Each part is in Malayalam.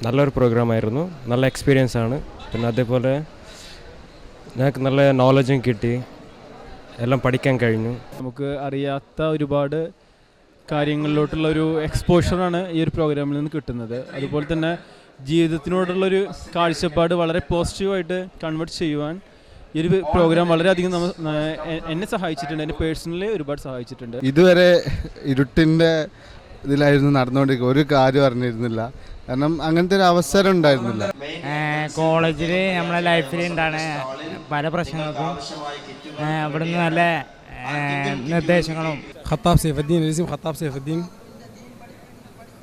നല്ലൊരു പ്രോഗ്രാമായിരുന്നു. നല്ല എക്സ്പീരിയൻസ് ആണ്. പിന്നെ അതേപോലെ ഞങ്ങൾക്ക് നല്ല നോളജും കിട്ടി, എല്ലാം പഠിക്കാൻ കഴിഞ്ഞു. നമുക്ക് അറിയാത്ത ഒരുപാട് കാര്യങ്ങളിലോട്ടുള്ളൊരു എക്സ്പോഷറാണ് ഈ ഒരു പ്രോഗ്രാമിൽ നിന്ന് കിട്ടുന്നത്. അതുപോലെ തന്നെ ജീവിതത്തിനോടുള്ളൊരു കാഴ്ചപ്പാട് വളരെ പോസിറ്റീവായിട്ട് കൺവേർട്ട് ചെയ്യുവാൻ ഈ ഒരു പ്രോഗ്രാം വളരെയധികം എന്നെ സഹായിച്ചിട്ടുണ്ട്, എന്നെ പേഴ്സണലി ഒരുപാട് സഹായിച്ചിട്ടുണ്ട്. ഇതുവരെ ഇരുട്ടിൻ്റെ ഇതിലായിരുന്നു നടന്നുകൊണ്ടിരിക്കുക, ഒരു കാര്യം അറിഞ്ഞിരുന്നില്ല, കാരണം അങ്ങനത്തെ ഒരു അവസരം ഉണ്ടായിരുന്നില്ല. കോളേജിൽ നമ്മളെ ലൈഫിൽ ഉണ്ടാണ് പല പ്രശ്നങ്ങൾക്കും അവിടുന്ന് നല്ല നിർദ്ദേശങ്ങളും. خطاب سيف الدين، الاسم خطاب سيف الدين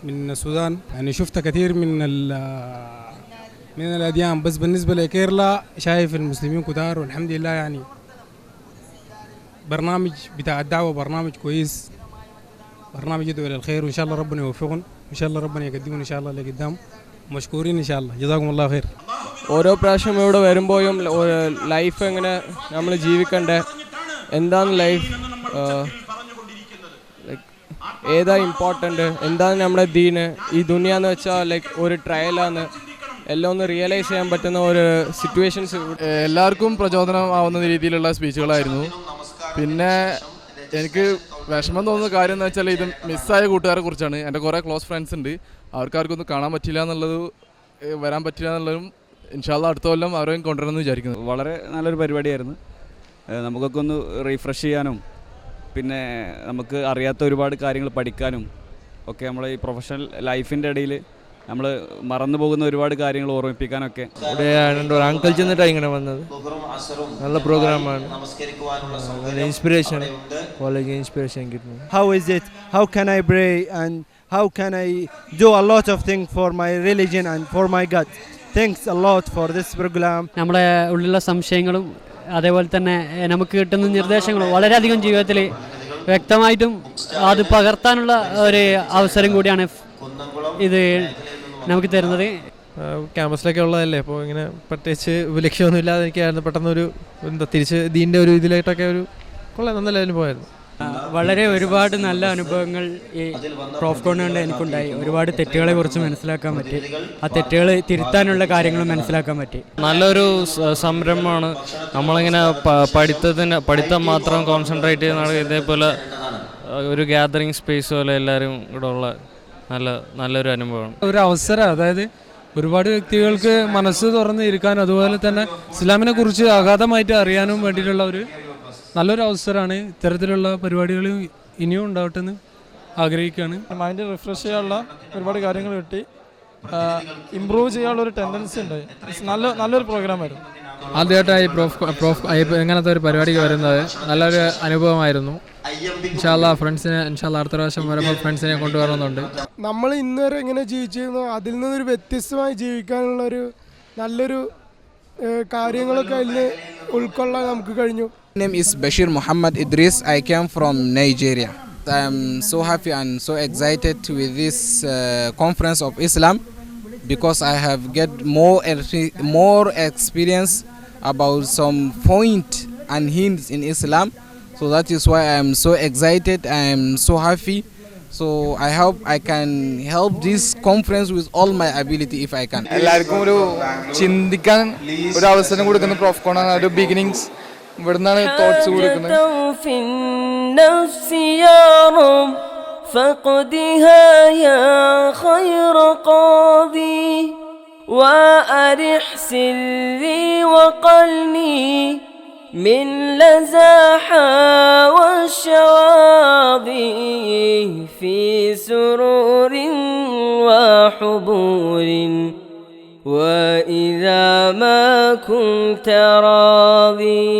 من السودان. يعني شفت كثير من الأديان، بس بالنسبة لكيرلا شايف المسلمين كتار والحمد لله. يعني برنامج بتاع الدعوة برنامج كويس، برنامج يدعو إلى الخير، وإن شاء الله ربنا يوفقهم، إن شاء الله ربنا يقدمون إن شاء الله لقدام. مشكورين إن شاء الله، جزاكم الله خير. ഓരോ പ്രാവശ്യം ഇവിടെ വരുമ്പോഴും ലൈഫ് എങ്ങനെ നമ്മൾ ജീവിക്കണ്ടേ, എന്താണ് ലൈഫ്, ഏതാ ഇമ്പോർട്ടൻ്റ്, എന്താണ് നമ്മുടെ ദീന്, ഈ ദുനിയാന്ന് വെച്ചാൽ ലൈക്ക് ഒരു ട്രയലാണ്, എല്ലാം ഒന്ന് റിയലൈസ് ചെയ്യാൻ പറ്റുന്ന ഒരു സിറ്റുവേഷൻസ്. എല്ലാവർക്കും പ്രചോദനമാവുന്ന രീതിയിലുള്ള സ്പീച്ചുകളായിരുന്നു. പിന്നെ എനിക്ക് വിഷമം തോന്നുന്ന കാര്യം എന്ന് വെച്ചാൽ ഇത് മിസ്സായ കൂട്ടുകാരെ കുറിച്ചാണ്. എൻ്റെ കുറേ ക്ലോസ് ഫ്രണ്ട്സ് ഉണ്ട്, അവർക്കാർക്കൊന്നും കാണാൻ പറ്റില്ല എന്നുള്ളത്, വരാൻ പറ്റില്ല എന്നുള്ളതും ഇൻഷാ അല്ലാഹ് അടുത്ത കൊല്ലം അവരെയും കൊണ്ടുവരണമെന്ന് വിചാരിക്കുന്നു. വളരെ നല്ലൊരു പരിപാടിയായിരുന്നു. നമുക്കൊക്കെ ഒന്ന് റീഫ്രഷ് ചെയ്യാനും പിന്നെ നമുക്ക് അറിയാത്ത ഒരുപാട് കാര്യങ്ങൾ പഠിക്കാനും ഒക്കെ നമ്മളെ ഈ പ്രൊഫഷണൽ ലൈഫിൻ്റെ ഇടയിൽ നമ്മൾ മറന്നു പോകുന്ന ഒരുപാട് കാര്യങ്ങൾ ഓർമ്മിപ്പിക്കാനൊക്കെ. ഇവിടെ അങ്കിൾ ചെന്നിട്ടാണ് ഇങ്ങനെ വന്നത്. നല്ല പ്രോഗ്രാമാണ്, ഇൻസ്പിറേഷൻ, കോളേജ് ഇൻസ്പിറേഷൻ കിട്ടുന്നു. How is it? How can I pray and how can I do a lot of things for my religion and for my God? Thanks a lot for this program. നമ്മുടെ ഉള്ളിലുള്ള സംശയങ്ങളും അതേപോലെ തന്നെ നമുക്ക് കിട്ടുന്ന നിർദ്ദേശങ്ങളും വളരെയധികം ജീവിതത്തിൽ വ്യക്തമായിട്ടും അത് പകർത്താനുള്ള ഒരു അവസരം കൂടിയാണ് ഇത് നമുക്ക് തരുന്നത്. ക്യാമ്പസിലൊക്കെ ഉള്ളതല്ലേ, അപ്പോൾ ഇങ്ങനെ പ്രത്യേകിച്ച് ലക്ഷ്യമൊന്നും ഇല്ലാതെ എനിക്കായിരുന്നു പെട്ടെന്നൊരു തിരിച്ച് ദീൻ്റെ ഒരു ഇതിലായിട്ടൊക്കെ ഒരു കൊള്ളാം, നല്ല അനുഭവമായിരുന്നു. വളരെ ഒരുപാട് നല്ല അനുഭവങ്ങൾ ഈ പ്രോഫ് കോൺ കൊണ്ട് എനിക്കുണ്ടായി. ഒരുപാട് തെറ്റുകളെ കുറിച്ച് മനസ്സിലാക്കാൻ പറ്റി, ആ തെറ്റുകൾ തിരുത്താനുള്ള കാര്യങ്ങളും മനസ്സിലാക്കാൻ പറ്റി. നല്ലൊരു സംരംഭമാണ്. നമ്മളിങ്ങനെ പഠിത്തം മാത്രം കോൺസെൻട്രേറ്റ് ചെയ്യുന്ന ഇതേപോലെ ഒരു ഗ്യാതറിങ് സ്പേസ് പോലെ എല്ലാവരും ഇവിടെ ഉള്ള നല്ലൊരു അനുഭവമാണ്, ഒരു അവസരം. അതായത് ഒരുപാട് വ്യക്തികൾക്ക് മനസ്സ് തുറന്ന് ഇരിക്കാനും അതുപോലെ തന്നെ ഇസ്ലാമിനെ കുറിച്ച് അഗാധമായിട്ട് അറിയാനും വേണ്ടിയിട്ടുള്ള ഒരു നല്ലൊരു അവസരമാണ്. ഇത്തരത്തിലുള്ള പരിപാടികൾ ഇനിയും ഉണ്ടാവട്ടെ എന്ന് ആഗ്രഹിക്കുകയാണ്. മൈൻഡ് റിഫ്രഷ് ചെയ്യാനുള്ള ഒരുപാട് കാര്യങ്ങൾ കിട്ടി, ഇമ്പ്രൂവ് ചെയ്യാനുള്ള ഒരു ടെൻഡൻസി ഉണ്ടായി. നല്ലൊരു പ്രോഗ്രാമായിരുന്നു. ആദ്യമായിട്ടായി പ്രോഫ് ഇങ്ങനത്തെ ഒരു പരിപാടിക്ക് വരുന്നത് നല്ലൊരു അനുഭവമായിരുന്നു. ഇൻഷാ അല്ലാഹ് ഫ്രണ്ട്സിനെ അടുത്ത പ്രാവശ്യം വരുമ്പോൾ ഫ്രണ്ട്സിനെ കൊണ്ടുവരുന്നുണ്ട്. നമ്മൾ ഇന്നുവരെ എങ്ങനെ ജീവിച്ചിരുന്നു അതിൽ നിന്നൊരു വ്യത്യസ്തമായി ജീവിക്കാനുള്ളൊരു നല്ലൊരു കാര്യങ്ങളൊക്കെ അതിൽ ഉൾക്കൊള്ളാൻ നമുക്ക് കഴിഞ്ഞു. My name is Bashir Muhammad Idris. I came from Nigeria. I am so happy and so excited with this conference of Islam because I have get more experience about some point and hints in Islam. So that is why I am so excited. I am so happy. So I hope I can help this conference with all my ability if I can. എല്ലാവർക്കും ഒരു ചിന്തിക്കാൻ ഒരു അവസരം കൊടുക്കുന്ന പ്രോഫ് കോണാണ്. ഒരു ബിഗിനിങ്സ് ഇവിടുന്നാണ് തോട്ട്സ് കൊടുക്കുന്നത്. فقدها يا خير قاضي وأرح سري وقلبي من لزاحا والشواضي في سرور وحبور وإذا ما كنت راضي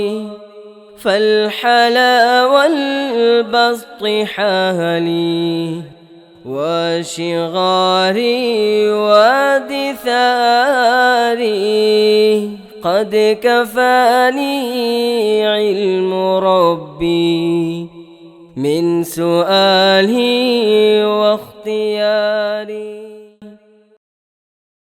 فالحلا والبسط حالي وشغاري ودثاري قد كفاني علم ربي من سؤالي واختياري.